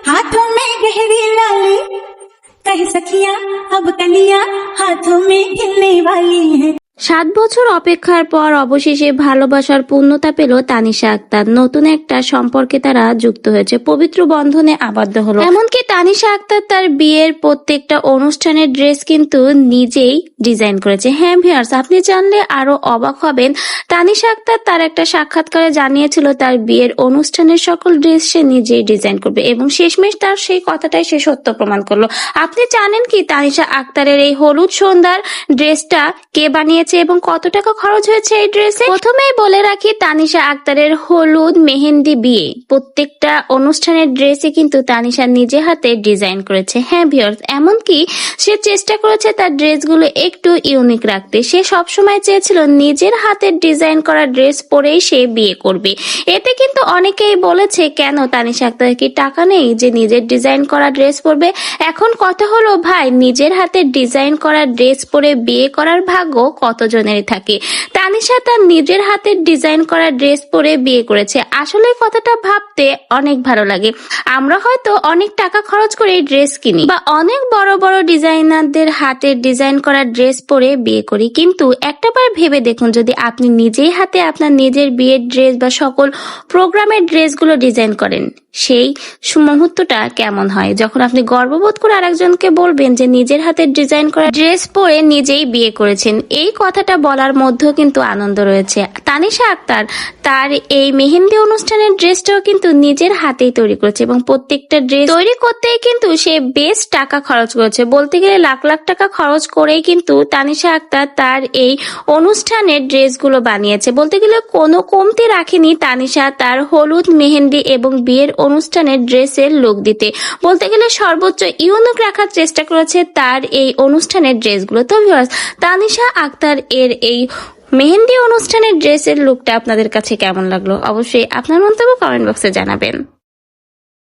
हाथों में गहरी लाली कह सखिया अब कलियां हाथों में खिलने वाली है। 7 বছর অপেক্ষার পর অবশেষে ভালোবাসার পূর্ণতা পেল তানিশা আক্তার। নতুন একটা সম্পর্কে তারা যুক্ত হয়েছে, পবিত্র বন্ধনে আবদ্ধ হলো। এমনকি তানিশা আক্তার তার বিয়ের প্রত্যেকটা অনুষ্ঠানের ড্রেস কিন্তু নিজেই ডিজাইন করেছে। হ্যাঁ ভিউয়ার্স, আপনি জানলে আরো অবাক হবেন। তানিশা আক্তার তার একটা সাক্ষাৎকারে জানিয়েছিল তার বিয়ের অনুষ্ঠানের সকল ড্রেস সে নিজেই ডিজাইন করবে এবং শেষমেশ তার সেই কথাটাই সে সত্য প্রমাণ করলো। আপনি জানেন কি তানিশা আক্তারের এই হলুদ সন্ধ্যার ড্রেসটা কে বানিয়েছে এবং কত টাকা খরচ হয়েছে এই ড্রেসে? প্রথমেই বলে রাখি, তানিশা আক্তারের হলুদ মেহেন্দি বিয়ে প্রত্যেকটা অনুষ্ঠানের ড্রেসে কিন্তু তানিশা নিজে হাতে ডিজাইন করেছে। হ্যাঁ ভিউয়ার্স, এমনকি সে চেষ্টা করেছে তার ড্রেসগুলো একটু ইউনিক রাখতে। সে সবসময় চেয়েছিল নিজের হাতের ডিজাইন করা ড্রেস পরেই সে বিয়ে করবে। এতে কিন্তু অনেকেই বলেছে, কেন তানিশা আক্তারের কি টাকা নেই যে নিজের ডিজাইন করা ড্রেস পরবে? এখন কথা হলো ভাই, নিজের হাতের ডিজাইন করা ড্রেস পরে বিয়ে করার ভাগ্য কতজনেরই থাকে। তানিশা তার নিজের হাতের ডিজাইন করা ড্রেস পরে বিয়ে করেছে। আসলে কথাটা ভাবতে অনেক ভালো লাগে। আমরা হয়তো অনেক টাকা খরচ করে ড্রেস কিনি বা অনেক বড় বড় ডিজাইনারদের হাতের ডিজাইন করা ড্রেস পরে বিয়ে করি, কিন্তু একটাবার ভেবে দেখুন, যদি আপনি নিজেই হাতে আপনার নিজের বিয়ের ড্রেস বা সকল প্রোগ্রামের ড্রেসগুলো ডিজাইন করেন, সেই মুহূর্তটা কেমন হয় যখন আপনি গর্ববোধ করে আরেকজনকে বলবেন যে নিজের হাতের ডিজাইন করা ড্রেস পরে নিজেই বিয়ে করেছেন। এই কথাটা বলার মধ্যেও কিন্তু আনন্দ রয়েছে। তানিশা আক্তার তার এই মেহেন্দি অনুষ্ঠানের ড্রেসটাও কিন্তু নিজের হাতেই তৈরি করেছে এবং প্রত্যেকটা ড্রেস তৈরি করতেই কিন্তু সে বেশ টাকা খরচ করেছে। বলতে গেলে লাখ লাখ টাকা খরচ করেই কিন্তু তানিশা আক্তার তার এই অনুষ্ঠানের ড্রেসগুলো বানিয়েছে। বলতে গেলে কোনো কমতি রাখেনি তানিশা তার হলুদ মেহেন্দি এবং বিয়ের অনুষ্ঠানের ড্রেসের লুক দিতে। বলতে গেলে সর্বোচ্চ ইউনিক রাখার চেষ্টা করেছে তার এই অনুষ্ঠানের ড্রেসগুলো। তো ভিউয়ার্স, তানিশা আক্তার এর এই মেহেন্দি অনুষ্ঠানের ড্রেসের লুকটা আপনাদের কাছে কেমন লাগলো? অবশ্যই আপনার মন্তব্য কমেন্ট বক্সে জানাবেন।